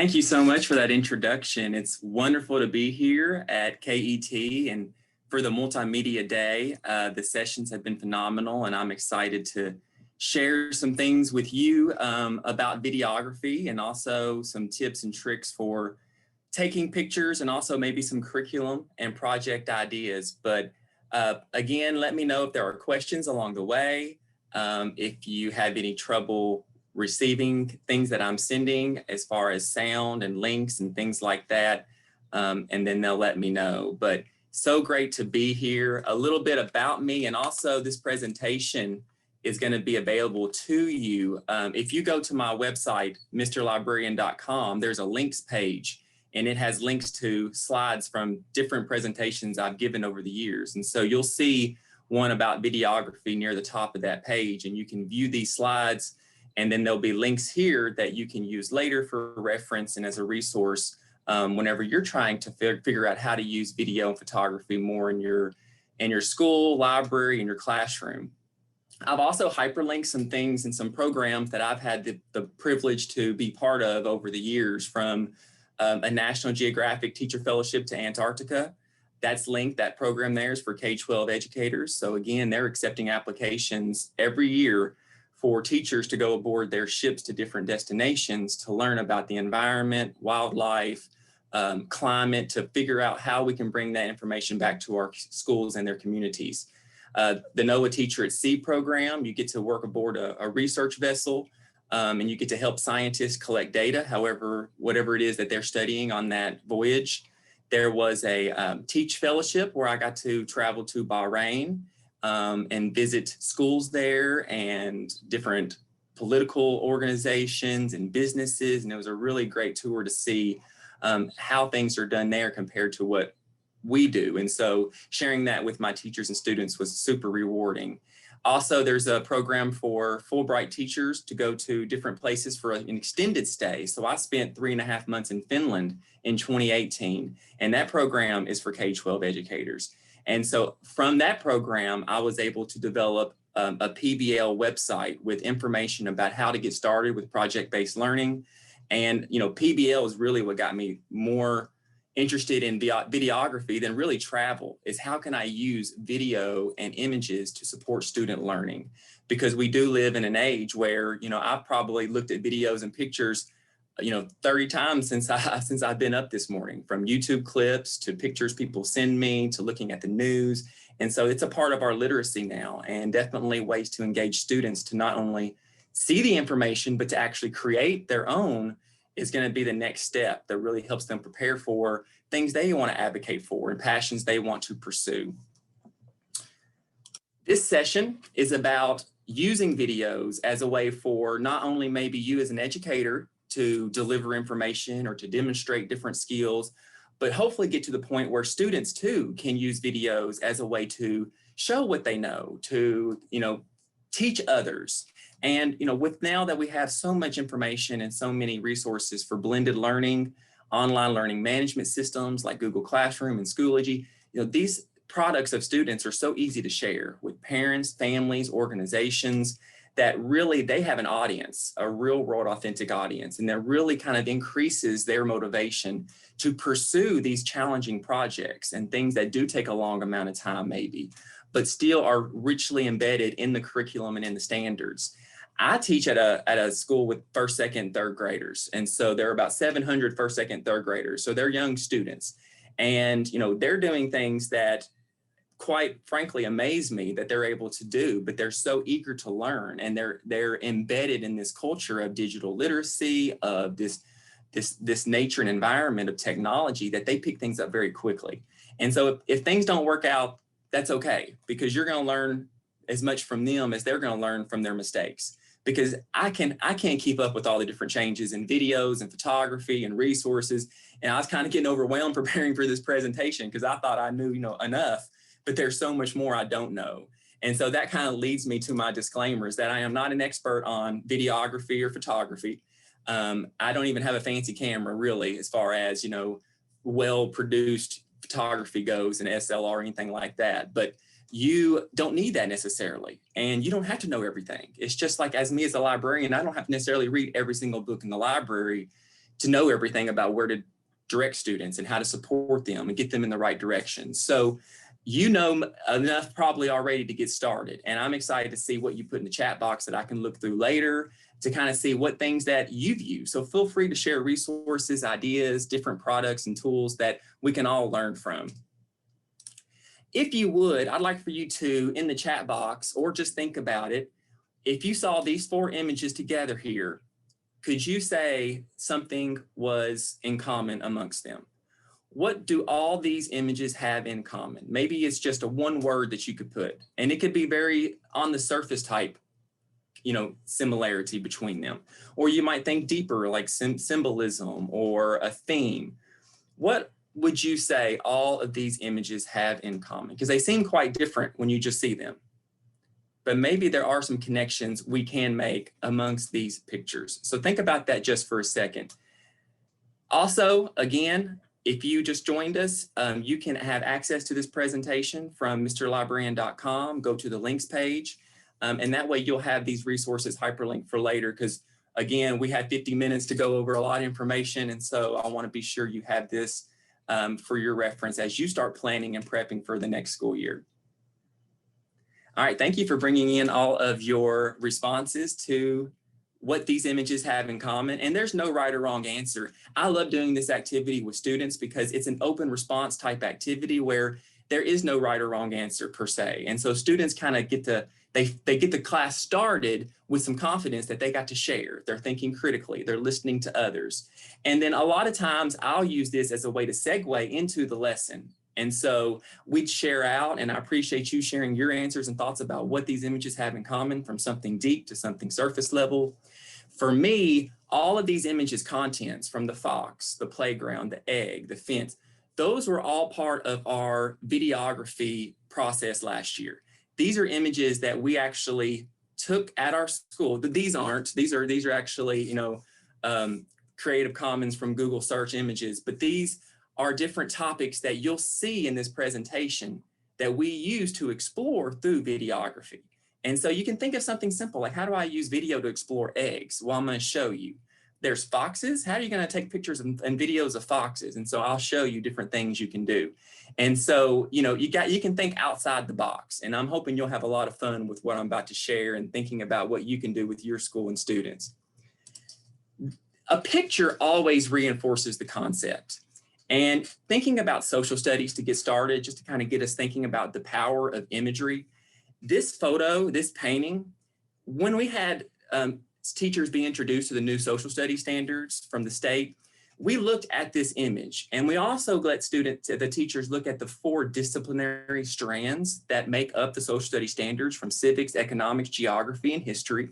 Thank you so much for that introduction. It's wonderful to be here at KET and for the Multimedia Day. The sessions have been phenomenal, and I'm excited to share some things with you about videography and also some tips and tricks for taking pictures and also maybe some curriculum and project ideas. But again, let me know if there are questions along the way, if you have any trouble receiving things that I'm sending as far as sound and links and things like that, and then they'll let me know. But so great to be here. A little bit about me, and also this presentation is going to be available to you. If you go to my website, mrlibrarian.com, there's a links page, and it has links to slides from different presentations I've given over the years. And so you'll see one about videography near the top of that page, and you can view these slides. And then there'll be links here that you can use later for reference and as a resource whenever you're trying to figure out how to use video and photography more in your school, library, and your classroom. I've also hyperlinked some things and some programs that I've had the privilege to be part of over the years, from a National Geographic Teacher Fellowship to Antarctica. That's linked. That program there is for K-12 educators. So again, they're accepting applications every year for teachers to go aboard their ships to different destinations to learn about the environment, wildlife, climate, to figure out how we can bring that information back to our schools and their communities. The NOAA Teacher at Sea program, you get to work aboard a research vessel, and you get to help scientists collect data, whatever it is that they're studying on that voyage. There was a Teach Fellowship where I got to travel to Bahrain and visit schools there and different political organizations and businesses. And it was a really great tour to see how things are done there compared to what we do. And so sharing that with my teachers and students was super rewarding. Also, there's a program for Fulbright teachers to go to different places for an extended stay. So I spent 3.5 months in Finland in 2018, and that program is for K-12 educators. And so from that program, I was able to develop a PBL website with information about how to get started with project-based learning. And, PBL is really what got me more interested in videography than really travel, is how can I use video and images to support student learning? Because we do live in an age where, I've probably looked at videos and pictures 30 times since I've been up this morning, from YouTube clips to pictures people send me to looking at the news. And so it's a part of our literacy now, and definitely ways to engage students to not only see the information, but to actually create their own is going to be the next step that really helps them prepare for things they want to advocate for and passions they want to pursue. This session is about using videos as a way for not only maybe you as an educator to deliver information or to demonstrate different skills, but hopefully get to the point where students too can use videos as a way to show what they know, to teach others. And with now that we have so much information and so many resources for blended learning, online learning management systems like Google Classroom and Schoology, these products of students are so easy to share with parents, families, organizations, that really they have an audience, a real world authentic audience, and that really kind of increases their motivation to pursue these challenging projects and things that do take a long amount of time maybe, but still are richly embedded in the curriculum and in the standards. I teach at a school with first, second, third graders. And so there are about 700 first, second, third graders. So they're young students, and they're doing things that quite frankly amaze me that they're able to do, but they're so eager to learn, and they're embedded in this culture of digital literacy, of this nature and environment of technology, that they pick things up very quickly. And so if things don't work out, that's okay, because you're going to learn as much from them as they're going to learn from their mistakes. Because I can't keep up with all the different changes in videos and photography and resources. And I was kind of getting overwhelmed preparing for this presentation because I thought I knew enough, but there's so much more I don't know. And so that kind of leads me to my disclaimers that I am not an expert on videography or photography. I don't even have a fancy camera really, as far as, well-produced photography goes and SLR or anything like that. But you don't need that necessarily, and you don't have to know everything. It's just like as me as a librarian, I don't have to necessarily read every single book in the library to know everything about where to direct students and how to support them and get them in the right direction. So you know enough probably already to get started. And I'm excited to see what you put in the chat box that I can look through later to kind of see what things that you've used. So feel free to share resources, ideas, different products and tools that we can all learn from. If you would, I'd like for you to, in the chat box, or just think about it, if you saw these 4 images together here, could you say something was in common amongst them? What do all these images have in common? Maybe it's just a one word that you could put, and it could be very on the surface type, similarity between them. Or you might think deeper, like symbolism or a theme. What would you say all of these images have in common? Because they seem quite different when you just see them. But maybe there are some connections we can make amongst these pictures. So think about that just for a second. Also, again, if you just joined us, you can have access to this presentation from mrlibrarian.com. Go to the links page, and that way you'll have these resources hyperlinked for later, because again, we have 50 minutes to go over a lot of information, and so I want to be sure you have this for your reference as you start planning and prepping for the next school year. All right, thank you for bringing in all of your responses to what these images have in common. And there's no right or wrong answer. I love doing this activity with students because it's an open response type activity where there is no right or wrong answer per se. And so students kind of get to, they get the class started with some confidence that they got to share. They're thinking critically, they're listening to others. And then a lot of times I'll use this as a way to segue into the lesson. And so we'd share out, and I appreciate you sharing your answers and thoughts about what these images have in common, from something deep to something surface level. For me, all of these images contents, from the fox, the playground, the egg, the fence, those were all part of our videography process last year. These are images that we actually took at our school. These aren't, these are actually, Creative Commons from Google search images, but these are different topics that you'll see in this presentation that we use to explore through videography. And so you can think of something simple, like how do I use video to explore eggs? Well, I'm going to show you. There's foxes. How are you going to take pictures and videos of foxes? And so I'll show you different things you can do. And so, you can think outside the box. And I'm hoping you'll have a lot of fun with what I'm about to share and thinking about what you can do with your school and students. A picture always reinforces the concept. And thinking about social studies to get started, just to kind of get us thinking about the power of imagery, this photo, this painting, when we had teachers be introduced to the new social studies standards from the state, we looked at this image, and we also let the teachers look at the 4 disciplinary strands that make up the social studies standards, from civics, economics, geography, and history.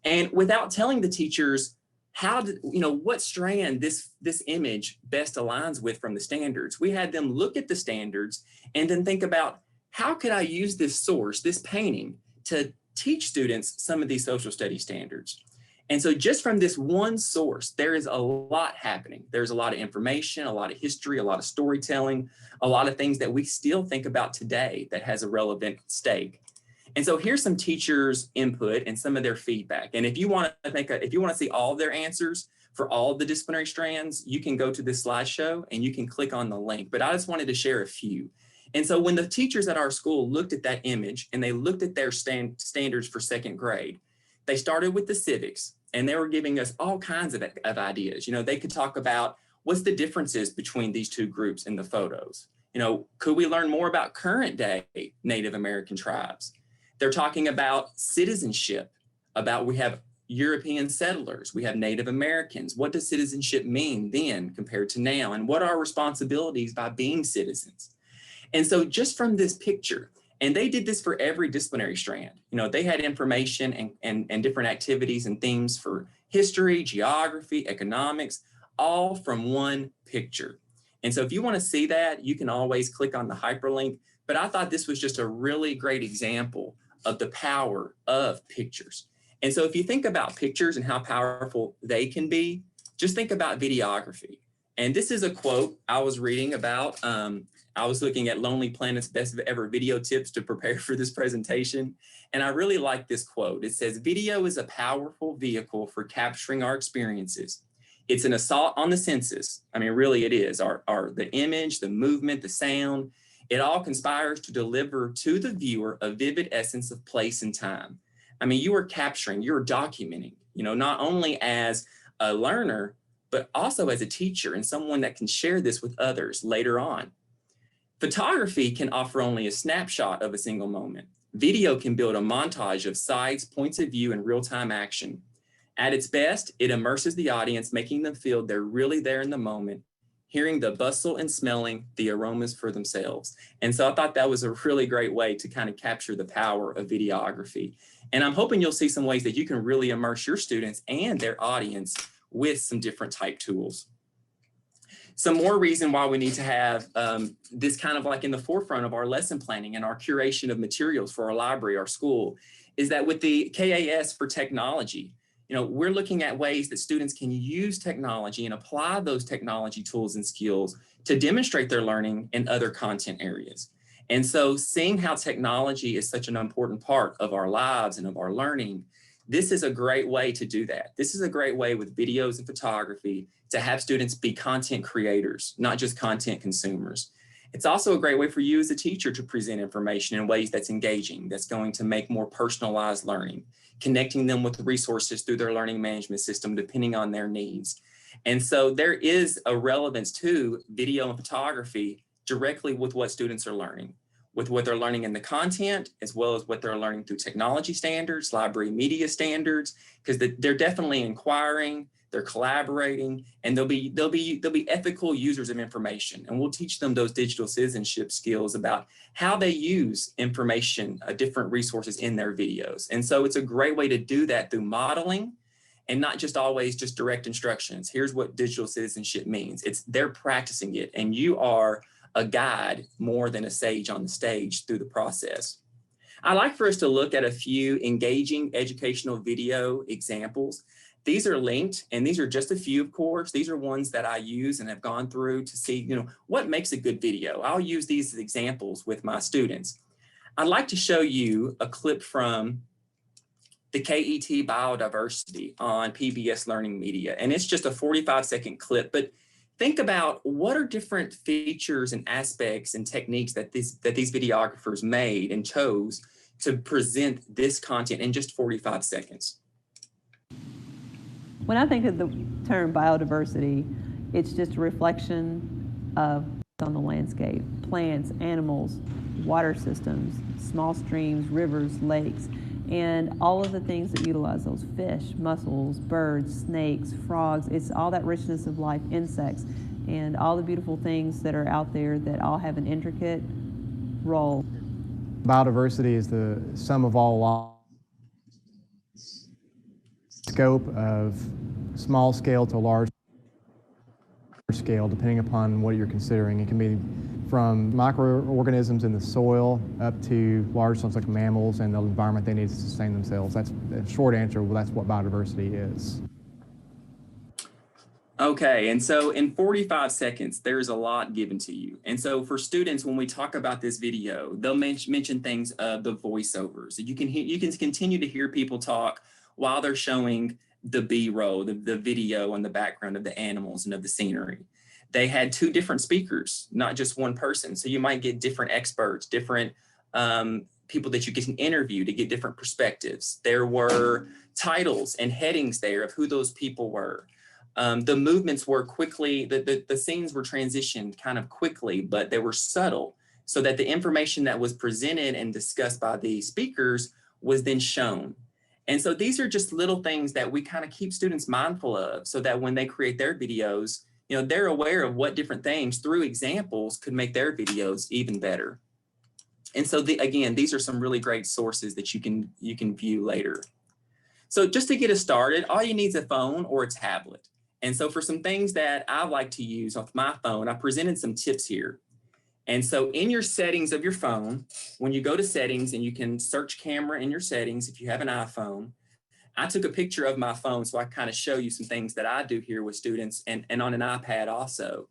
And without telling the teachers what strand this image best aligns with from the standards, we had them look at the standards and then think about, how could I use this source, this painting, to teach students some of these social studies standards? And so just from this one source, there is a lot happening. There's a lot of information, a lot of history, a lot of storytelling, a lot of things that we still think about today that has a relevant stake. And so here's some teachers' input and some of their feedback. And if you want to see all of their answers for all of the disciplinary strands, you can go to this slideshow and you can click on the link. But I just wanted to share a few. And so when the teachers at our school looked at that image and they looked at their standards for 2nd grade, they started with the civics, and they were giving us all kinds of ideas. They could talk about what's the differences between these 2 groups in the photos. Could we learn more about current day Native American tribes? They're talking about citizenship, we have European settlers, we have Native Americans. What does citizenship mean then compared to now? And what are our responsibilities by being citizens? And so just from this picture, and they did this for every disciplinary strand, they had information and different activities and themes for history, geography, economics, all from one picture. And so if you want to see that, you can always click on the hyperlink. But I thought this was just a really great example of the power of pictures. And so if you think about pictures and how powerful they can be, just think about videography. And this is a quote I was reading about. I was looking at Lonely Planet's best ever video tips to prepare for this presentation. And I really like this quote. It says, "Video is a powerful vehicle for capturing our experiences. It's an assault on the senses. I mean, really it is. The image, the movement, the sound, it all conspires to deliver to the viewer a vivid essence of place and time. I mean, you are capturing, you're documenting, not only as a learner, but also as a teacher and someone that can share this with others later on. Photography can offer only a snapshot of a single moment. Video can build a montage of sides, points of view, and real-time action. At its best, it immerses the audience, making them feel they're really there in the moment, hearing the bustle and smelling the aromas for themselves. And so I thought that was a really great way to kind of capture the power of videography. And I'm hoping you'll see some ways that you can really immerse your students and their audience with some different type tools. Some more reason why we need to have this kind of like in the forefront of our lesson planning and our curation of materials for our library, our school, is that with the KAS for technology, we're looking at ways that students can use technology and apply those technology tools and skills to demonstrate their learning in other content areas. And so seeing how technology is such an important part of our lives and of our learning, this is a great way to do that. This is a great way with videos and photography to have students be content creators, not just content consumers. It's also a great way for you as a teacher to present information in ways that's engaging, that's going to make more personalized learning, connecting them with resources through their learning management system, depending on their needs. And so there is a relevance to video and photography directly with what students are learning, with what they're learning in the content, as well as what they're learning through technology standards, library media standards, because they're definitely inquiring, they're collaborating, and they'll be ethical users of information. And we'll teach them those digital citizenship skills about how they use information, different resources in their videos. And so it's a great way to do that through modeling and not just always just direct instructions. Here's what digital citizenship means. They're practicing it, and you are a guide more than a sage on the stage through the process. I'd like for us to look at a few engaging educational video examples. These are linked, and these are just a few, of course. These are ones that I use and have gone through to see, what makes a good video. I'll use these as examples with my students. I'd like to show you a clip from the KET Biodiversity on PBS Learning Media, and it's just a 45-second clip, but think about what are different features and aspects and techniques that these videographers made and chose to present this content in just 45 seconds. When I think of the term biodiversity, it's just a reflection of on the landscape, plants, animals, water systems, small streams, rivers, lakes, and all of the things that utilize those fish, mussels, birds, snakes, frogs. It's all that richness of life, insects, and all the beautiful things that are out there that all have an intricate role. Biodiversity is the sum of all scope of small scale to large scale, depending upon what you're considering. It can be from microorganisms in the soil up to large ones like mammals and the environment they need to sustain themselves. That's a short answer. Well, that's what biodiversity is. Okay, and so in 45 seconds, there's a lot given to you. And so for students, when we talk about this video, they'll mention things of the voiceovers. You can continue to hear people talk while they're showing the B-roll, the video on the background of the animals and of the scenery. They had two different speakers, not just one person. So you might get different experts, different people that you can interview to get different perspectives. There were titles and headings there of who those people were. The movements were quickly, the scenes were transitioned kind of quickly, but they were subtle so that the information that was presented and discussed by the speakers was then shown. And so these are just little things that we kind of keep students mindful of so that when they create their videos, they're aware of what different things through examples could make their videos even better. And so again, these are some really great sources that you can view later. So just to get us started, all you need is a phone or a tablet. And so for some things that I like to use off my phone, I presented some tips here. And so in your settings of your phone, when you go to settings and you can search camera in your settings, if you have an iPhone, I took a picture of my phone so I kind of show you some things that I do here with students and on an iPad also,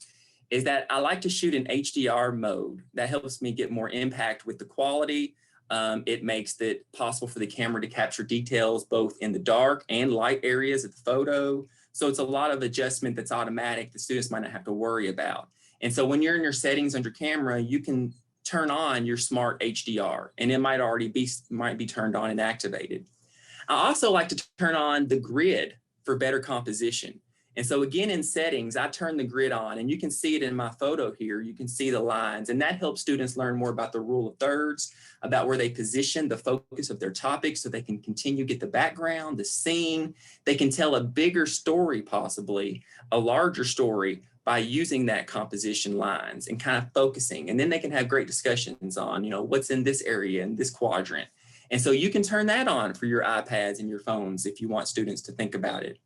is that I like to shoot in HDR mode. That helps me get more impact with the quality. It makes it possible for the camera to capture details both in the dark and light areas of the photo. So it's a lot of adjustment that's automatic the students might not have to worry about. And so when you're in your settings under camera, you can turn on your smart HDR, and it might already be turned on and activated. I also like to turn on the grid for better composition. And so again, in settings, I turn the grid on, and you can see it in my photo here. You can see the lines, and that helps students learn more about the rule of thirds, about where they position the focus of their topic so they can continue to get the background, the scene. They can tell a bigger story, possibly a larger story, by using that composition lines and kind of focusing. And then they can have great discussions on, you know, what's in this area, in this quadrant. And so you can turn that on for your iPads and your phones if you want students to think about it.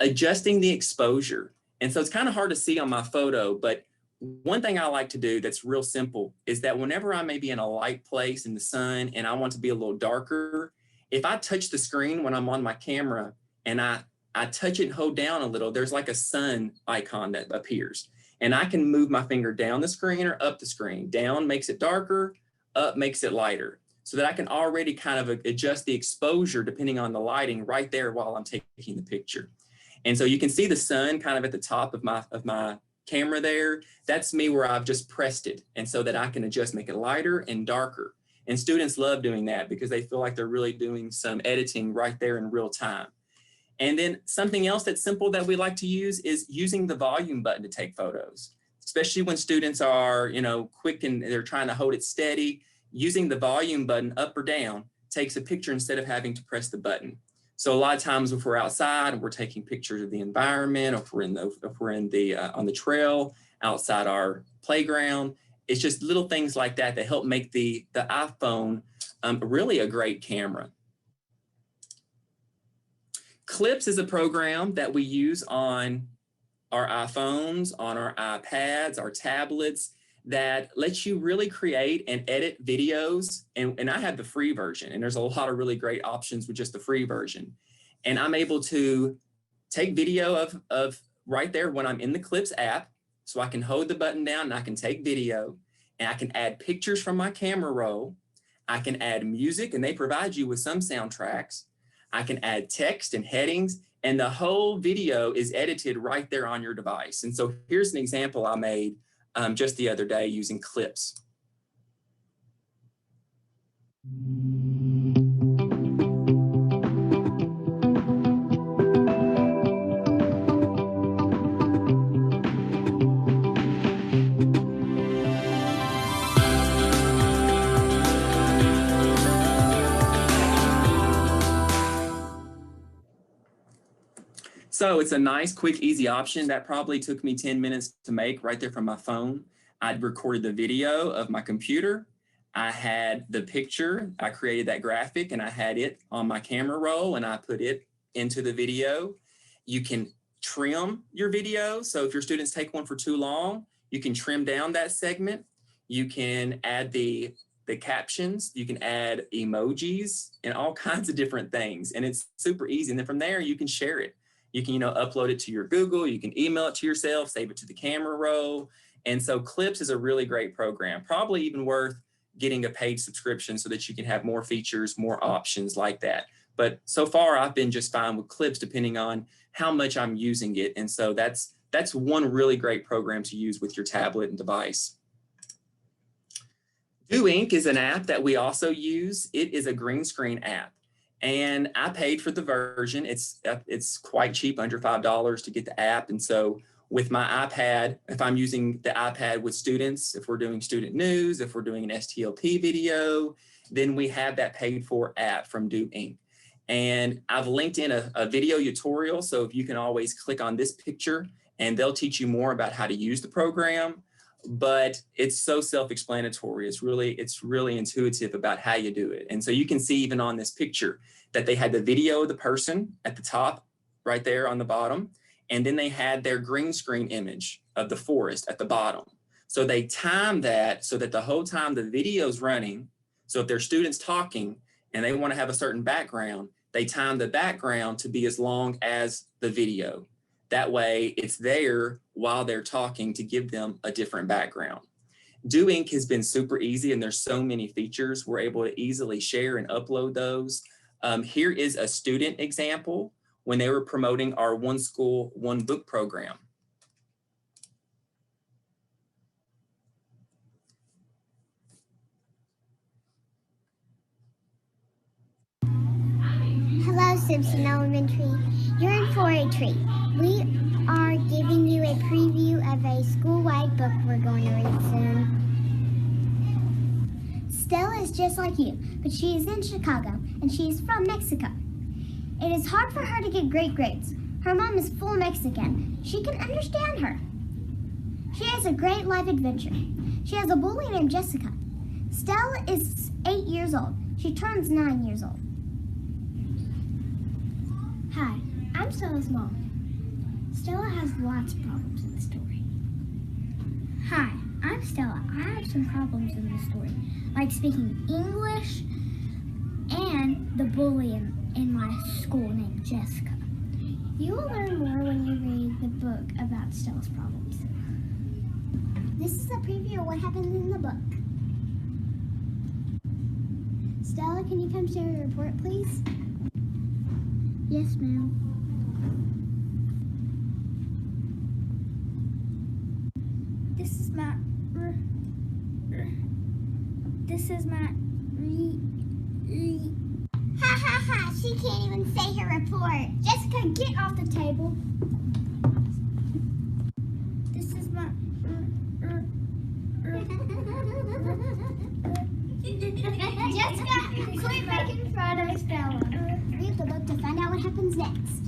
Adjusting the exposure. And so it's kind of hard to see on my photo, but one thing I like to do that's real simple is that whenever I may be in a light place in the sun and I want to be a little darker, if I touch the screen when I'm on my camera and I touch it and hold down a little, there's like a sun icon that appears. And I can move my finger down the screen or up the screen. Down makes it darker, up makes it lighter, so that I can already kind of adjust the exposure depending on the lighting right there while I'm taking the picture. And so you can see the sun kind of at the top of my camera there. That's me where I've just pressed it. And so that I can adjust, make it lighter and darker. And students love doing that because they feel like they're really doing some editing right there in real time. And then something else that's simple that we like to use is using the volume button to take photos, especially when students are, you know, quick and they're trying to hold it steady. Using the volume button up or down takes a picture instead of having to press the button. So a lot of times if we're outside and we're taking pictures of the environment, or if we're on the trail outside our playground, it's just little things like that that help make the iPhone really a great camera. Clips is a program that we use on our iPhones, on our iPads, our tablets, that lets you really create and edit videos. And I have the free version, and there's a lot of really great options with just the free version. And I'm able to take video of right there when I'm in the Clips app. So I can hold the button down and I can take video, and I can add pictures from my camera roll. I can add music, and they provide you with some soundtracks. I can add text and headings, and the whole video is edited right there on your device. And so here's an example I made just the other day using Clips. So it's a nice, quick, easy option that probably took me 10 minutes to make right there from my phone. I'd recorded the video of my computer. I had the picture. I created that graphic, and I had it on my camera roll, and I put it into the video. You can trim your video. So if your students take one for too long, you can trim down that segment. You can add the captions. You can add emojis and all kinds of different things. And it's super easy. And then from there, you can share it. You can, upload it to your Google. You can email it to yourself, save it to the camera roll. And so Clips is a really great program, probably even worth getting a paid subscription so that you can have more features, more options like that. But so far, I've been just fine with Clips depending on how much I'm using it. And so that's one really great program to use with your tablet and device. Do Ink is an app that we also use. It is a green screen app. And I paid for the version. It's quite cheap, under $5 to get the app. And so with my iPad, if I'm using the iPad with students, if we're doing student news, if we're doing an STLP video, then we have that paid for app from Do Ink. And I've linked in a video tutorial. So if you can always click on this picture and they'll teach you more about how to use the program. But it's so self-explanatory. It's really intuitive about how you do it. And so you can see even on this picture that they had the video of the person at the top, right there on the bottom. And then they had their green screen image of the forest at the bottom. So they timed that so that the whole time the video's running, so if there's students talking and they want to have a certain background, they time the background to be as long as the video. That way it's there while they're talking to give them a different background. Do Ink has been super easy, and there's so many features. We're able to easily share and upload those. Here is a student example when they were promoting our One School, One Book program. Hello, Simpson Elementary. You're in for a treat. We are giving you a preview of a school-wide book we're going to read soon. Stella is just like you, but she is in Chicago, and she is from Mexico. It is hard for her to get great grades. Her mom is full Mexican. She can understand her. She has a great life adventure. She has a bully named Jessica. Stella is 8 years old. She turns 9 years old. Hi, I'm Stella's mom. Stella has lots of problems in the story. Hi, I'm Stella. I have some problems in the story, like speaking English and the bully in my school named Jessica. You will learn more when you read the book about Stella's problems. This is a preview of what happens in the book. Stella, can you come share your report, please? Yes, ma'am. This is my Ha ha ha, she can't even say her report. Jessica, get off the table. This is my Jessica, quit making fun of Stella. Read the book to find out what happens next.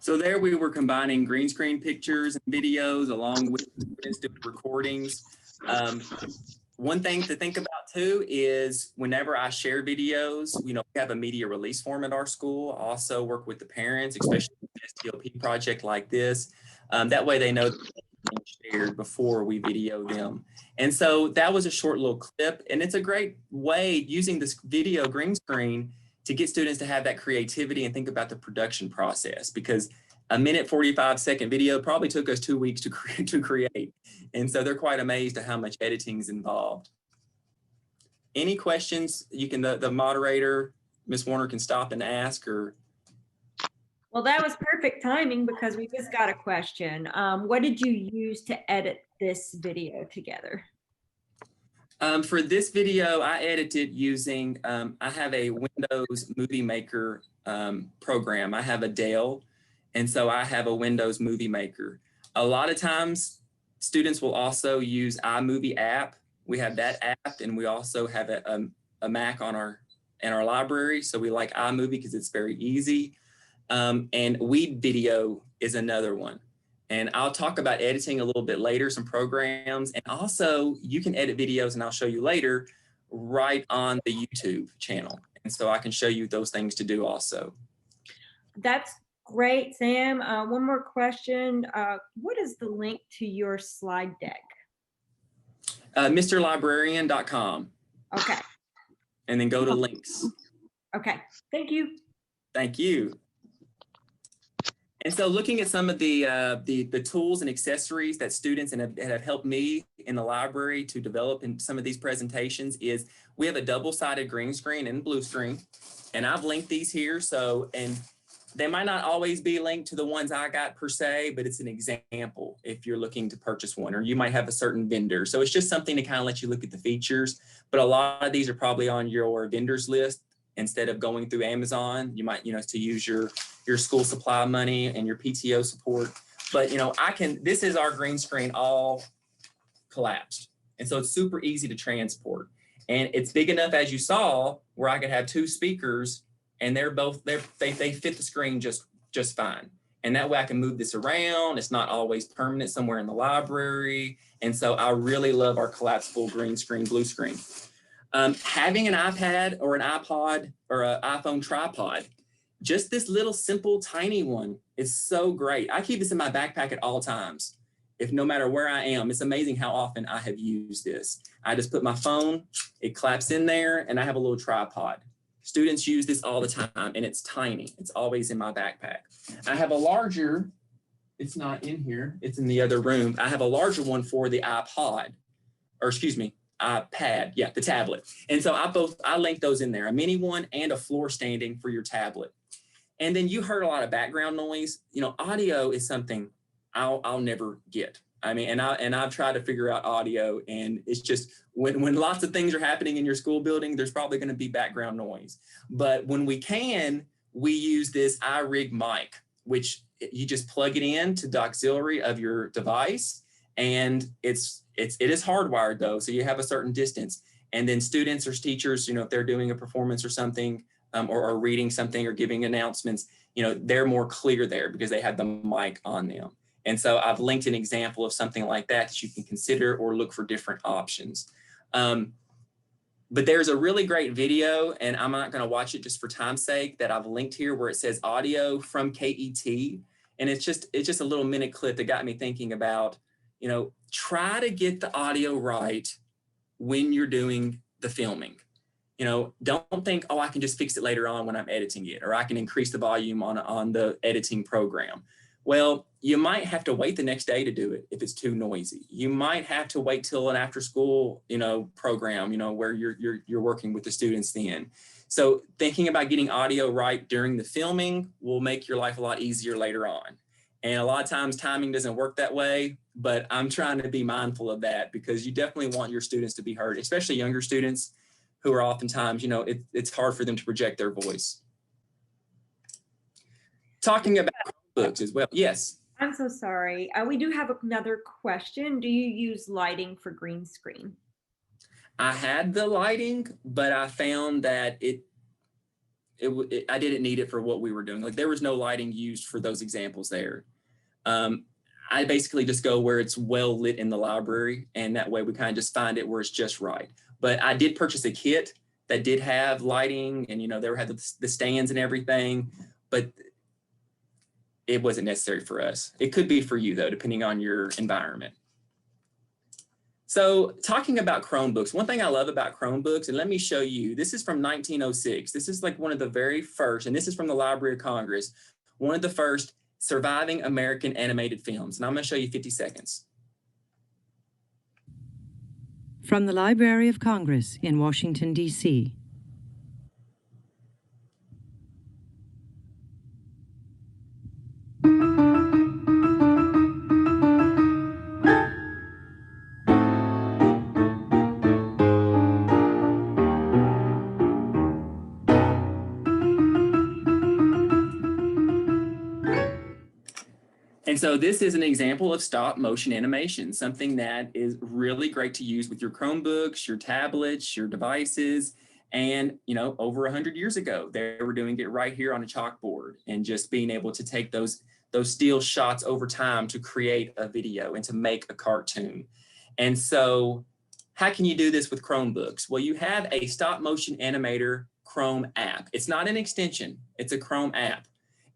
So there we were combining green screen pictures and videos along with students doing recordings. One thing to think about too is whenever I share videos, we have a media release form at our school. I also work with the parents, especially with an STLP project like this. That way they know that they're being shared before we video them. And so that was a short little clip, and it's a great way using this video green screen to get students to have that creativity and think about the production process, because a minute 45-second video probably took us 2 weeks to create. And so they're quite amazed at how much editing is involved. Any questions? You can, the moderator, Ms. Warner, can stop and ask. Or well, that was perfect timing because we just got a question. What did you use to edit this video together? For this video, I edited using, I have a Windows Movie Maker program. I have a Dell, and so I have a Windows Movie Maker. A lot of times, students will also use iMovie app. We have that app, and we also have a Mac in our library. So we like iMovie because it's very easy. And Video is another one. And I'll talk about editing a little bit later, some programs. And also you can edit videos, and I'll show you later, right on the YouTube channel. And so I can show you those things to do also. That's great, Sam. One more question. What is the link to your slide deck? MrLibrarian.com. Okay. And then go to links. Okay, thank you. Thank you. And so looking at some of the tools and accessories that students have helped me in the library to develop in some of these presentations is we have a double-sided green screen and blue screen. And I've linked these here. So, and they might not always be linked to the ones I got per se, but it's an example if you're looking to purchase one, or you might have a certain vendor. So it's just something to kind of let you look at the features. But a lot of these are probably on your vendors list. Instead of going through Amazon, you might, to use your school supply money and your PTO support. But, this is our green screen all collapsed. And so it's super easy to transport. And it's big enough, as you saw, where I could have two speakers, and they fit the screen just fine. And that way I can move this around. It's not always permanent somewhere in the library. And so I really love our collapsible green screen, blue screen. Having an iPad or an iPod or an iPhone tripod, just this little simple tiny one is so great. I keep this in my backpack at all times. If no matter where I am, it's amazing how often I have used this. I just put my phone, it claps in there, and I have a little tripod. Students use this all the time, and it's tiny. It's always in my backpack. I have a larger, it's not in here, it's in the other room. I have a larger one for the iPod, or excuse me, iPad, yeah, the tablet. And so I linked those in there, a mini one and a floor standing for your tablet. And then you heard a lot of background noise. You know, audio is something I'll never get. I mean, and I've tried to figure out audio, and it's just when lots of things are happening in your school building, there's probably going to be background noise. But when we use this iRig mic, which you just plug it in to the auxiliary of your device, and it is hardwired though, so you have a certain distance. And then students or teachers, you know, if they're doing a performance or something, or reading something or giving announcements, you know, they're more clear there because they have the mic on them. And so I've linked an example of something like that you can consider or look for different options. But there's a really great video, and I'm not going to watch it just for time's sake, that I've linked here where it says audio from KET. And it's just a little minute clip that got me thinking about, you know, try to get the audio right when you're doing the filming. You know, don't think, oh, I can just fix it later on when I'm editing it, or I can increase the volume on the editing program. Well, you might have to wait the next day to do it if it's too noisy. You might have to wait till an after school, you know, program, you know, where you're working with the students then. So thinking about getting audio right during the filming will make your life a lot easier later on. And a lot of times timing doesn't work that way, but I'm trying to be mindful of that because you definitely want your students to be heard, especially younger students who are oftentimes, you know, it's hard for them to project their voice. Talking about books as well. Yes. I'm so sorry. We do have another question. Do you use lighting for green screen? I had the lighting, but I found that I didn't need it for what we were doing. Like there was no lighting used for those examples there. I basically just go where it's well lit in the library, and that way we kind of just find it where it's just right. But I did purchase a kit that did have lighting, and you know, they had the stands and everything, but it wasn't necessary for us. It could be for you though, depending on your environment. So talking about Chromebooks, one thing I love about Chromebooks, and let me show you, this is from 1906. This is like one of the very first, and this is from the Library of Congress, one of the first surviving American animated films. And I'm gonna show you 50 seconds. From the Library of Congress in Washington, D.C. And so this is an example of stop motion animation, something that is really great to use with your Chromebooks, your tablets, your devices. And, you know, over 100 years ago, they were doing it right here on a chalkboard and just being able to take those still shots over time to create a video and to make a cartoon. And so how can you do this with Chromebooks? Well, you have a stop motion animator Chrome app. It's not an extension, it's a Chrome app.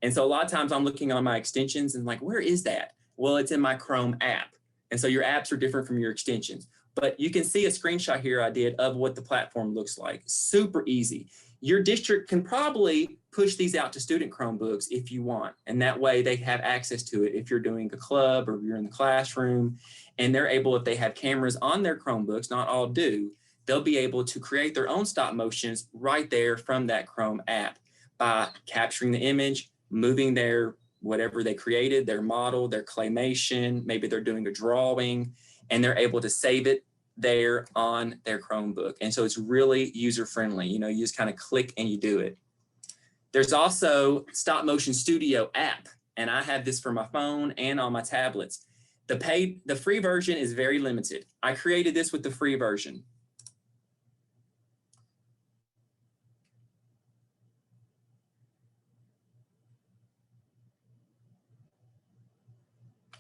And so a lot of times I'm looking on my extensions and like, where is that? Well, it's in my Chrome app. And so your apps are different from your extensions. But you can see a screenshot here I did of what the platform looks like. Super easy. Your district can probably push these out to student Chromebooks if you want. And that way they have access to it if you're doing a club or you're in the classroom. And they're able, if they have cameras on their Chromebooks, not all do, they'll be able to create their own stop motions right there from that Chrome app by capturing the image, moving their whatever they created, their model, their claymation, maybe they're doing a drawing, and they're able to save it there on their Chromebook. And so it's really user-friendly. You know, you just kind of click and you do it. There's also Stop Motion Studio app, and I have this for my phone and on my tablets. The free version is very limited. I created this with the free version.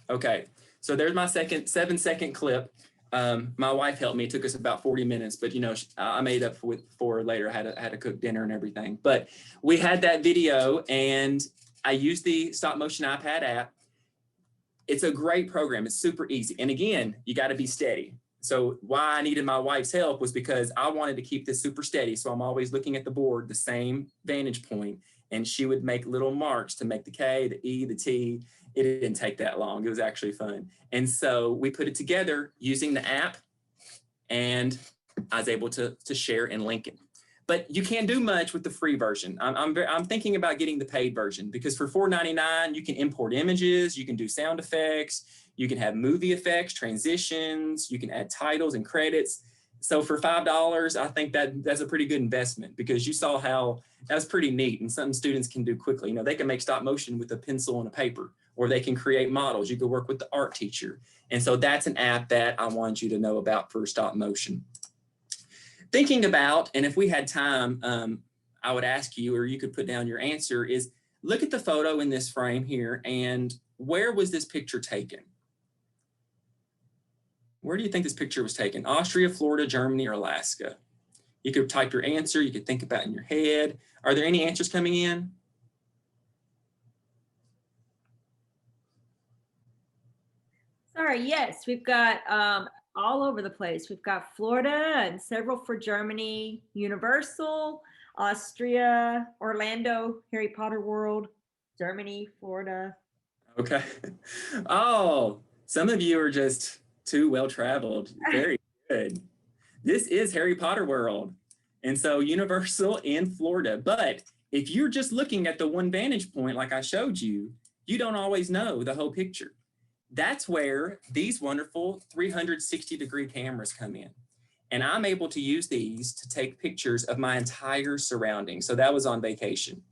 Okay, so there's my 7-second clip. My wife helped me. It took us about 40 minutes, but you know, I made up for later. I had to cook dinner and everything. But we had that video, and I used the stop motion iPad app. It's a great program. It's super easy. And again, you got to be steady. So why I needed my wife's help was because I wanted to keep this super steady. So I'm always looking at the board, the same vantage point, and she would make little marks to make the K, the E, the T. It didn't take that long. It was actually fun. And so we put it together using the app, and I was able to share and link it. But you can't do much with the free version. I'm thinking about getting the paid version, because for $4.99, you can import images, you can do sound effects, you can have movie effects, transitions, you can add titles and credits. So for $5, I think that's a pretty good investment, because you saw how that's pretty neat and something students can do quickly. You know, they can make stop motion with a pencil and a paper, or they can create models. You could work with the art teacher. And so that's an app that I want you to know about for stop motion. Thinking about, and if we had time, I would ask you, or you could put down your answer, is look at the photo in this frame here, and where was this picture taken? Where do you think this picture was taken? Austria, Florida, Germany, or Alaska? You could type your answer, you could think about it in your head. Are there any answers coming in? Sorry, yes, we've got all over the place. We've got Florida and several for Germany, Universal, Austria, Orlando, Harry Potter World, Germany, Florida. Okay. Oh, some of you are just too well-traveled. Very good. This is Harry Potter World. And so Universal in Florida. But if you're just looking at the one vantage point, like I showed you, you don't always know the whole picture. That's where these wonderful 360-degree cameras come in. And I'm able to use these to take pictures of my entire surroundings. So that was on vacation.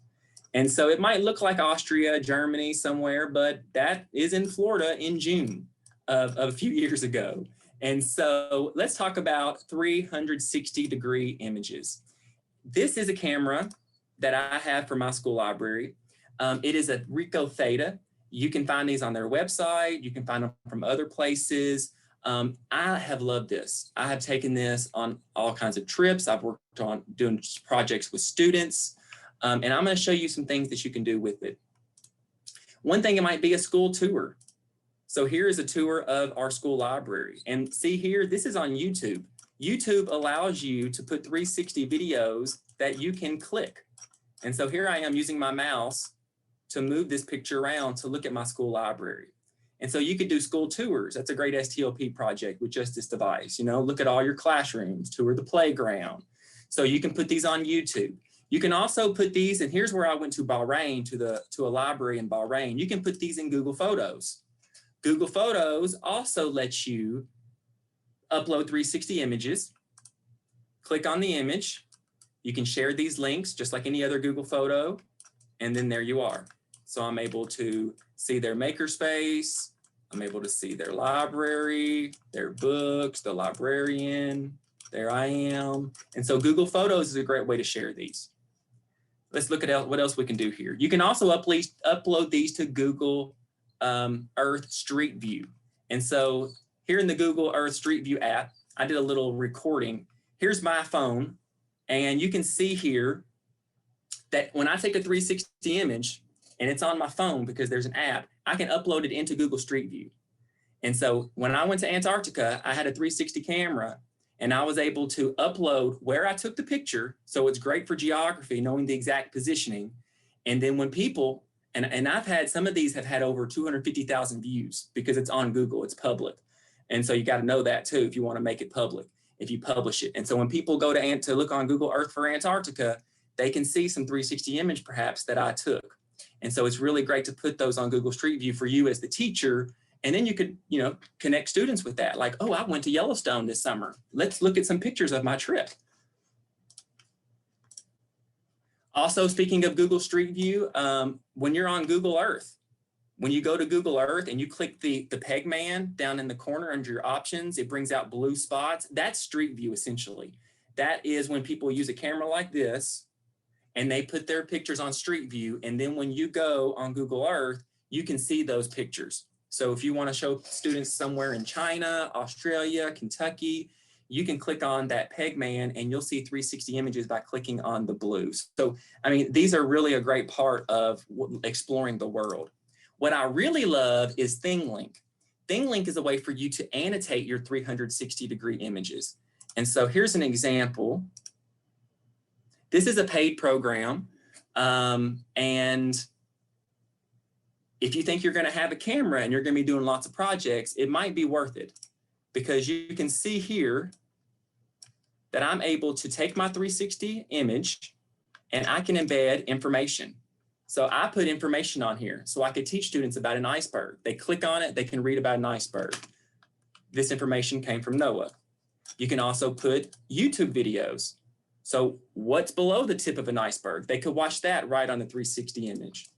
And so it might look like Austria, Germany, somewhere, but that is in Florida in June of a few years ago. And so let's talk about 360-degree images. This is a camera that I have for my school library. It is a Ricoh Theta. You can find these on their website. You can find them from other places. I have loved this. I have taken this on all kinds of trips. I've worked on doing projects with students. And I'm going to show you some things that you can do with it. One thing, it might be a school tour. So here is a tour of our school library. And see here, this is on YouTube. YouTube allows you to put 360 videos that you can click. And so here I am using my mouse to move this picture around to look at my school library. And so you could do school tours. That's a great STLP project with just this device. You know, look at all your classrooms, tour the playground. So you can put these on YouTube. You can also put these, and here's where I went to Bahrain, to a library in Bahrain. You can put these in Google Photos. Google Photos also lets you upload 360 images. Click on the image. You can share these links just like any other Google photo. And then there you are. So I'm able to see their makerspace. I'm able to see their library, their books, the librarian. There I am. And so Google Photos is a great way to share these. Let's look at what else we can do here. You can also upload these to Google Earth Street View. And so here in the Google Earth Street View app, I did a little recording. Here's my phone. And you can see here that when I take a 360 image and it's on my phone because there's an app, I can upload it into Google Street View. And so when I went to Antarctica, I had a 360 camera and I was able to upload where I took the picture. So it's great for geography, knowing the exact positioning. And then when people, and I've had, some of these have had over 250,000 views because it's on Google, it's public. And so you got to know that too, if you want to make it public, if you publish it. And so when people go to look on Google Earth for Antarctica, they can see some 360 image perhaps that I took. And so it's really great to put those on Google Street View for you as the teacher. And then you could, you know, connect students with that. Like, oh, I went to Yellowstone this summer. Let's look at some pictures of my trip. Also, speaking of Google Street View, when you're on Google Earth, when you go to Google Earth and you click the peg man down in the corner under your options, it brings out blue spots. That's Street View essentially. That is when people use a camera like this and they put their pictures on Street View. And then when you go on Google Earth, you can see those pictures. So if you want to show students somewhere in China, Australia, Kentucky, you can click on that peg man and you'll see 360 images by clicking on the blues. So, I mean, these are really a great part of exploring the world. What I really love is ThingLink. ThingLink is a way for you to annotate your 360-degree images. And so here's an example. This is a paid program. And if you think you're going to have a camera and you're going to be doing lots of projects, it might be worth it because you can see here that I'm able to take my 360 image and I can embed information. So I put information on here so I could teach students about an iceberg. They click on it, they can read about an iceberg. This information came from NOAA. You can also put YouTube videos. So what's below the tip of an iceberg? They could watch that right on the 360 image.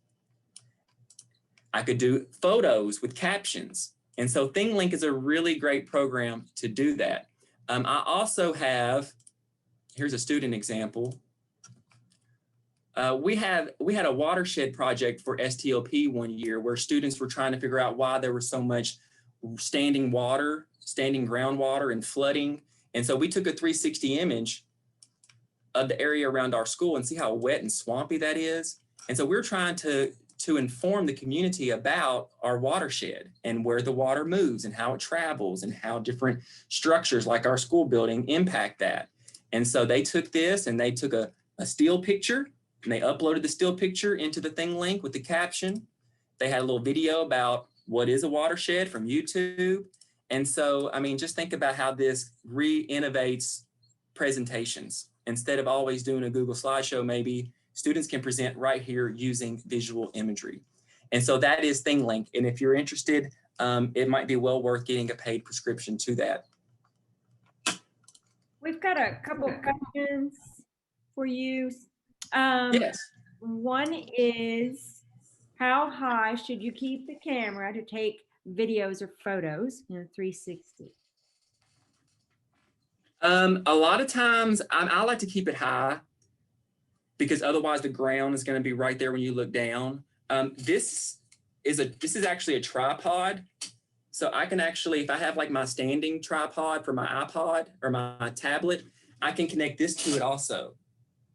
I could do photos with captions. And so ThingLink is a really great program to do that. I also have, here's a student example. We had a watershed project for STLP one year where students were trying to figure out why there was so much standing groundwater and flooding. And so we took a 360 image of the area around our school and see how wet and swampy that is. And so we're trying to inform the community about our watershed and where the water moves and how it travels and how different structures like our school building impact that. And so they took this and they took a still picture and they uploaded the still picture into the ThingLink with the caption. They had a little video about what is a watershed from YouTube. And so, I mean, just think about how this re-innovates presentations. Instead of always doing a Google slideshow, maybe students can present right here using visual imagery. And so that is ThingLink. And if you're interested, it might be well worth getting a paid prescription to that. We've got a couple of questions for you. Yes. One is, how high should you keep the camera to take videos or photos in 360? A lot of times I like to keep it high because otherwise the ground is going to be right there when you look down. This is actually a tripod. So I can actually, if I have like my standing tripod for my iPod or my tablet, I can connect this to it also.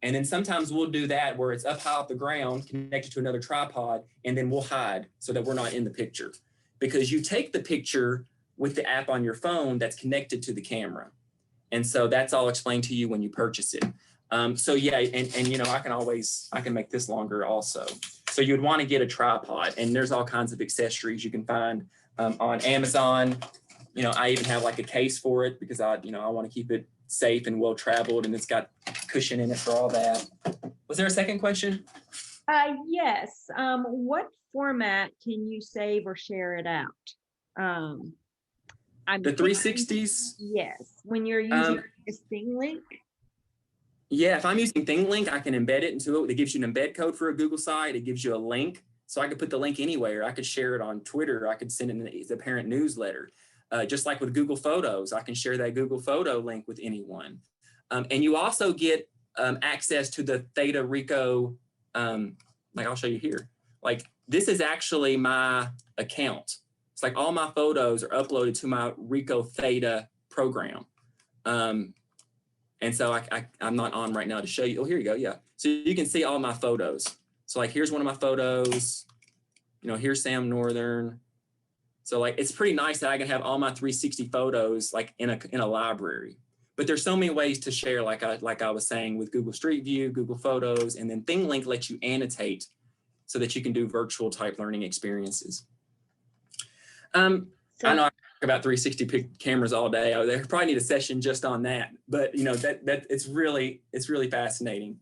And then sometimes we'll do that where it's up high off the ground, connected to another tripod, and then we'll hide so that we're not in the picture. Because you take the picture with the app on your phone that's connected to the camera. And so that's all explained to you when you purchase it. So yeah, and you know, I can make this longer also. So you'd want to get a tripod, and there's all kinds of accessories you can find on Amazon. You know, I even have like a case for it because I want to keep it safe and well traveled, and it's got cushion in it for all that. Was there a second question? Yes. What format can you save or share it out? The 360s? Yes. When you're using this ThingLink? Yeah, if I'm using ThingLink, I can embed it into it. It gives you an embed code for a Google site. It gives you a link. So I could put the link anywhere. I could share it on Twitter. I could send it in the parent newsletter. Just like with Google Photos, I can share that Google Photo link with anyone. And you also get access to the Theta Rico, like I'll show you here. Like this is actually my account. It's like all my photos are uploaded to my Rico Theta program. And so I'm not on right now to show you. Oh, here you go. Yeah. So you can see all my photos. So like, here's one of my photos, you know, here's Sam Northern. So like, it's pretty nice that I can have all my 360 photos like in a library. But there's so many ways to share, like I was saying, with Google Street View, Google Photos, and then ThingLink lets you annotate so that you can do virtual type learning experiences. I know I talk about 360 cameras all day. They probably need a session just on that, but you know that it's really fascinating.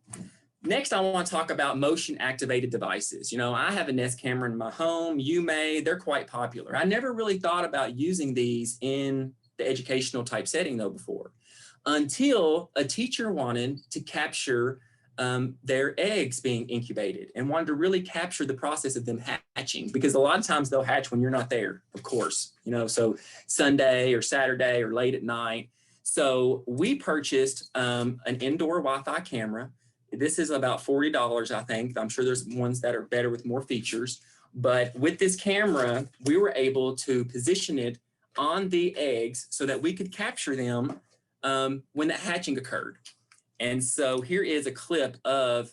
Next, I want to talk about motion activated devices. You know, I have a Nest camera in my home. You may, they're quite popular. I never really thought about using these in the educational type setting though before, until a teacher wanted to capture their eggs being incubated and wanted to really capture the process of them hatching, because a lot of times they'll hatch when you're not there, of course, you know, so Sunday or Saturday or late at night. So we purchased an indoor Wi-Fi camera. This is about $40, I think. I'm sure there's ones that are better with more features, but with this camera, we were able to position it on the eggs so that we could capture them when that hatching occurred. And so here is a clip of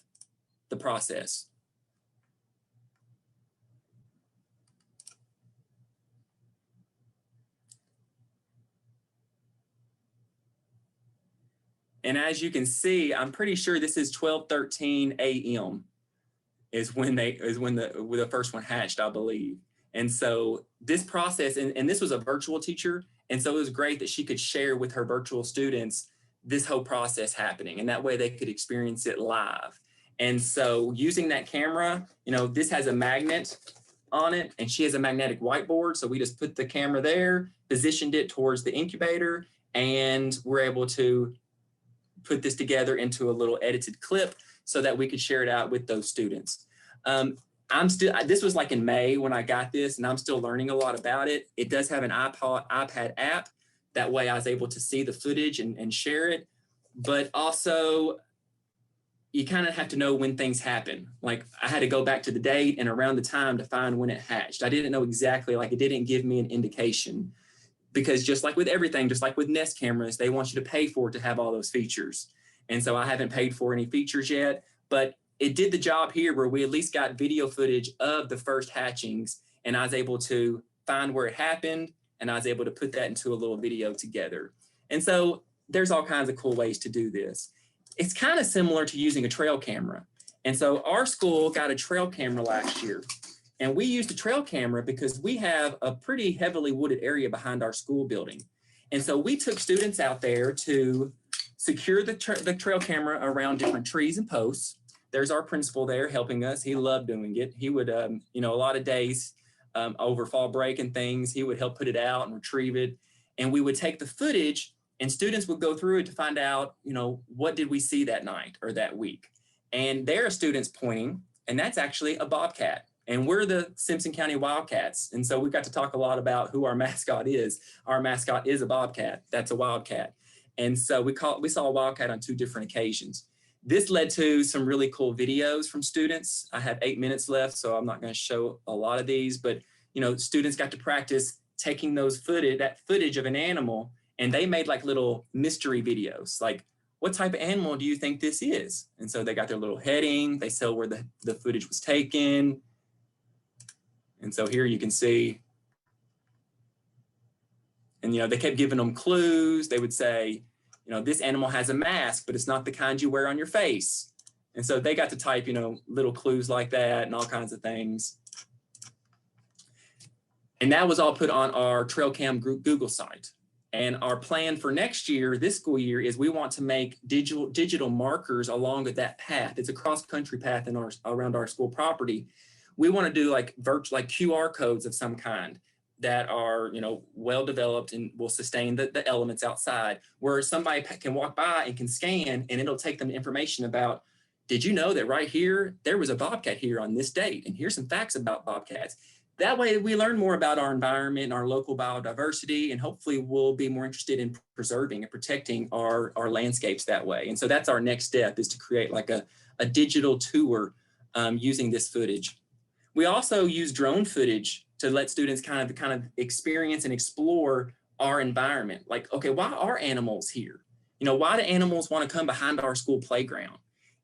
the process. And as you can see, I'm pretty sure this is 12:13 a.m. is when the first one hatched, I believe. And so this process, and this was a virtual teacher, and so it was great that she could share with her virtual students this whole process happening, and that way they could experience it live. And so using that camera, this has a magnet on it, and she has a magnetic whiteboard. So we just put the camera there, positioned it towards the incubator, and we're able to put this together into a little edited clip so that we could share it out with those students. This was like in May when I got this, and I'm still learning a lot about it. It does have an iPad app. That way I was able to see the footage and share it. But also, you kind of have to know when things happen. Like I had to go back to the date and around the time to find when it hatched. I didn't know exactly, like it didn't give me an indication, because just like with everything, just like with Nest cameras, they want you to pay for it to have all those features. And so I haven't paid for any features yet, but it did the job here where we at least got video footage of the first hatchings, and I was able to find where it happened, and I was able to put that into a little video together. And so there's all kinds of cool ways to do this. It's kind of similar to using a trail camera. And so our school got a trail camera last year, and we used a trail camera because we have a pretty heavily wooded area behind our school building. And so we took students out there to secure the trail camera around different trees and posts. There's our principal there helping us. He loved doing it. He would, a lot of days over fall break and things, he would help put it out and retrieve it. And we would take the footage, and students would go through it to find out, what did we see that night or that week? And there are students pointing, and that's actually a bobcat. And we're the Simpson County Wildcats. And so we got to talk a lot about who our mascot is. Our mascot is a bobcat. That's a wildcat. And so we saw a wildcat on 2 different occasions. This led to some really cool videos from students. I have 8 minutes left, so I'm not going to show a lot of these, but students got to practice taking that footage of an animal, and they made like little mystery videos, like, what type of animal do you think this is? And so they got their little heading, they saw where the footage was taken. And so here you can see, and they kept giving them clues. They would say, this animal has a mask, but it's not the kind you wear on your face. And so they got to type, little clues like that and all kinds of things. And that was all put on our TrailCam Google site. And our plan for next year, this school year, is we want to make digital markers along with that path. It's a cross-country path around our school property. We want to do like QR codes of some kind that are, well developed and will sustain the elements outside, where somebody can walk by and can scan, and it'll take them information about, did you know that right here, there was a bobcat here on this date? And here's some facts about bobcats. That way we learn more about our environment and our local biodiversity, and hopefully we'll be more interested in preserving and protecting our landscapes that way. And so that's our next step, is to create like a digital tour using this footage. We also use drone footage to let students kind of experience and explore our environment. Like, okay, why are animals here? Why do animals want to come behind our school playground?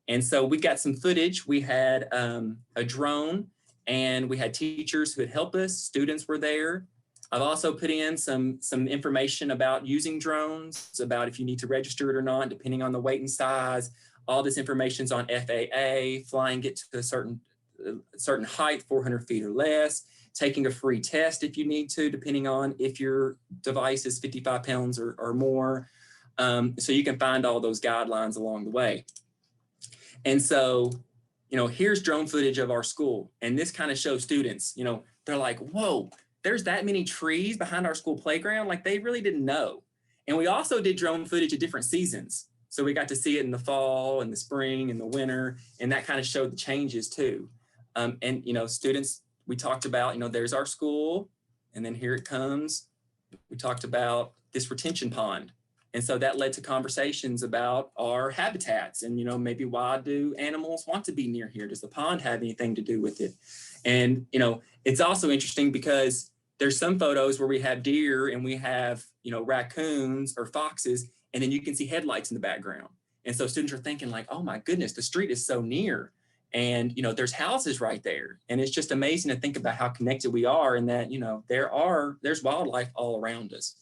And so we got some footage. We had a drone, and we had teachers who would help us. Students were there. I've also put in some information about using drones, about if you need to register it or not, depending on the weight and size. All this information's on FAA, flying it to a certain height, 400 feet or less, taking a free test if you need to, depending on if your device is 55 pounds or more. So you can find all those guidelines along the way. And so, here's drone footage of our school. And this kind of shows students, they're like, whoa, there's that many trees behind our school playground. Like, they really didn't know. And we also did drone footage at different seasons. So we got to see it in the fall and the spring and the winter, and that kind of showed the changes too. And, students, we talked about, there's our school, and then here it comes. We talked about this retention pond. And so that led to conversations about our habitats and, maybe why do animals want to be near here? Does the pond have anything to do with it? And, it's also interesting because there's some photos where we have deer and we have, raccoons or foxes, and then you can see headlights in the background. And so students are thinking like, oh my goodness, the street is so near. And, there's houses right there. And it's just amazing to think about how connected we are, and that, there's wildlife all around us.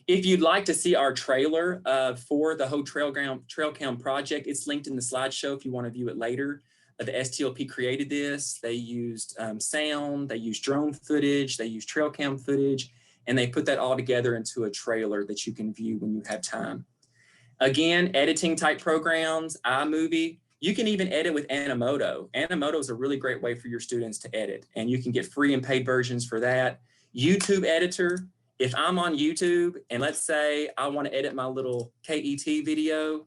If you'd like to see our trailer for the whole TrailCam project, it's linked in the slideshow if you want to view it later. The STLP created this. They used sound, they used drone footage, they used TrailCam footage, and they put that all together into a trailer that you can view when you have time. Again, editing type programs, iMovie. You can even edit with Animoto. Animoto is a really great way for your students to edit, and you can get free and paid versions for that. YouTube editor, if I'm on YouTube and let's say I want to edit my little KET video,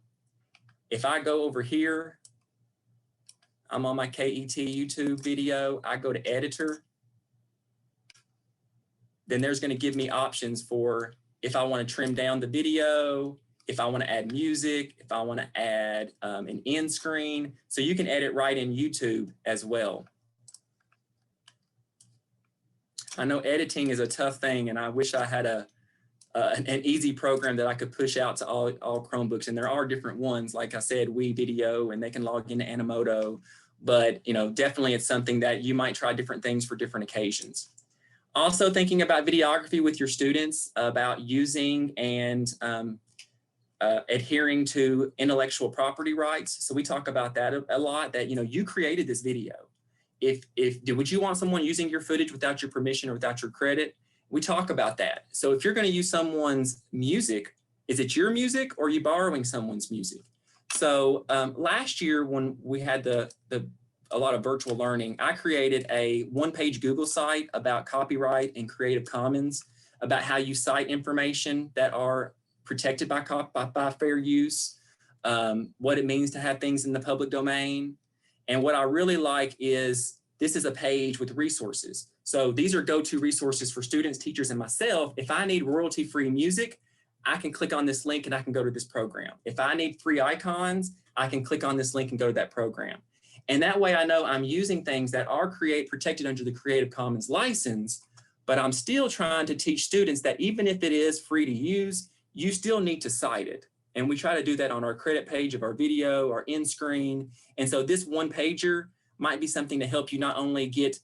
if I go over here, I'm on my KET YouTube video, I go to editor, then there's going to give me options for if I want to trim down the video, if I want to add music, if I want to add an end screen. So you can edit right in YouTube as well. I know editing is a tough thing, and I wish I had an easy program that I could push out to all Chromebooks. And there are different ones, like I said, Video, and they can log into Animoto. But definitely it's something that you might try different things for different occasions. Also thinking about videography with your students, about using and adhering to intellectual property rights. So we talk about that a lot, that you created this video. Would you want someone using your footage without your permission or without your credit? We talk about that. So if you're going to use someone's music, is it your music or are you borrowing someone's music? So last year when we had a lot of virtual learning, I created a one-page Google site about copyright and Creative Commons, about how you cite information that are protected by fair use, what it means to have things in the public domain. And what I really like is this is a page with resources. So these are go-to resources for students, teachers, and myself. If I need royalty-free music, I can click on this link and I can go to this program. If I need free icons, I can click on this link and go to that program. And that way I know I'm using things that are protected under the Creative Commons license, but I'm still trying to teach students that even if it is free to use, you still need to cite it. And we try to do that on our credit page of our video, our end screen. And so this one pager might be something to help you not only get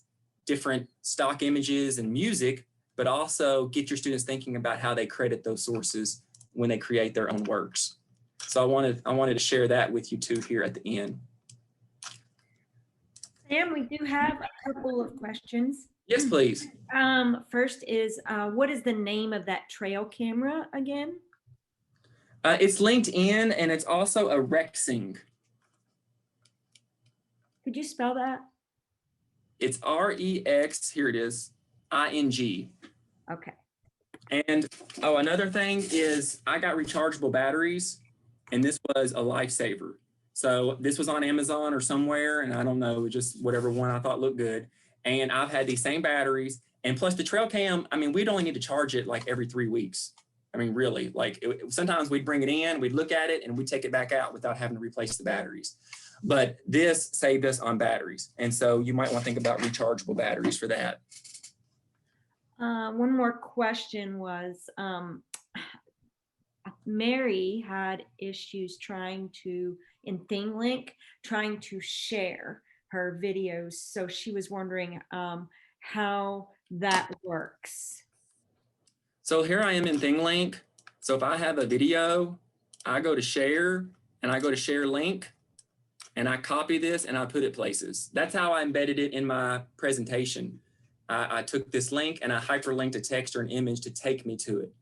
different stock images and music, but also get your students thinking about how they credit those sources when they create their own works. So I wanted to share that with you too here at the end. Sam, we do have a couple of questions. Yes, please. First is, what is the name of that trail camera again? It's LinkedIn, and it's also a Rexing. Could you spell that? It's R-E-X, here it is, I-N-G. Okay. And another thing is I got rechargeable batteries, and this was a lifesaver. So this was on Amazon or somewhere, and I don't know, just whatever one I thought looked good. And I've had these same batteries, and plus the trail cam, I mean, we'd only need to charge it like every 3 weeks. I mean, really, like sometimes we'd bring it in, we'd look at it, and we'd take it back out without having to replace the batteries. But this saved us on batteries. And so you might want to think about rechargeable batteries for that. One more question was, Mary had issues in ThingLink, trying to share her videos. So she was wondering how that works. So here I am in ThingLink. So if I have a video, I go to share and I go to share link and I copy this and I put it places. That's how I embedded it in my presentation. I took this link and I hyperlinked a text or an image to take me to it.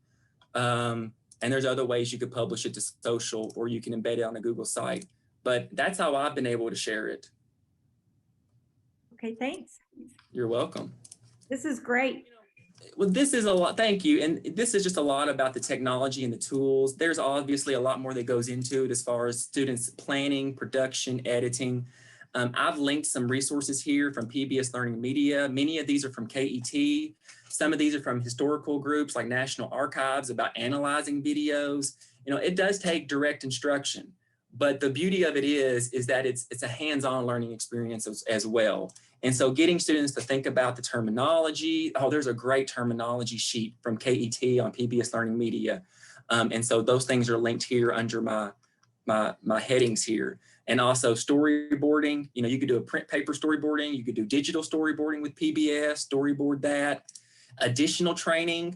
And there's other ways you could publish it to social, or you can embed it on a Google site. But that's how I've been able to share it. Okay, thanks. You're welcome. This is great. Well, this is a lot, thank you. And this is just a lot about the technology and the tools. There's obviously a lot more that goes into it as far as students planning, production, editing. I've linked some resources here from PBS Learning Media. Many of these are from KET. Some of these are from historical groups like National Archives about analyzing videos. It does take direct instruction, but the beauty of it is that it's a hands-on learning experience as well. And so getting students to think about the terminology, there's a great terminology sheet from KET on PBS Learning Media. And so those things are linked here under my headings here. And also storyboarding, you could do a print paper storyboarding, you could do digital storyboarding with PBS, storyboard that. Additional training,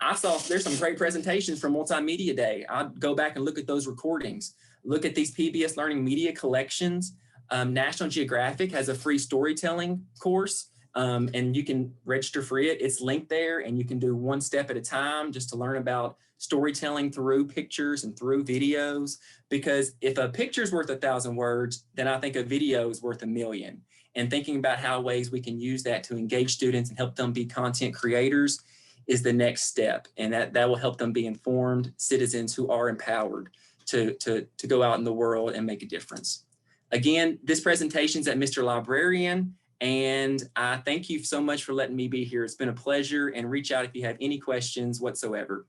there's some great presentations from Multimedia Day. I'd go back and look at those recordings, look at these PBS Learning Media collections. National Geographic has a free storytelling course and you can register for it. It's linked there, and you can do one step at a time just to learn about storytelling through pictures and through videos. Because if a picture is worth 1,000 words, then I think a video is worth 1,000,000. And thinking about how ways we can use that to engage students and help them be content creators is the next step. And that will help them be informed citizens who are empowered to go out in the world and make a difference. Again, this presentation is at Mr. Librarian, and I thank you so much for letting me be here. It's been a pleasure, and reach out if you have any questions whatsoever.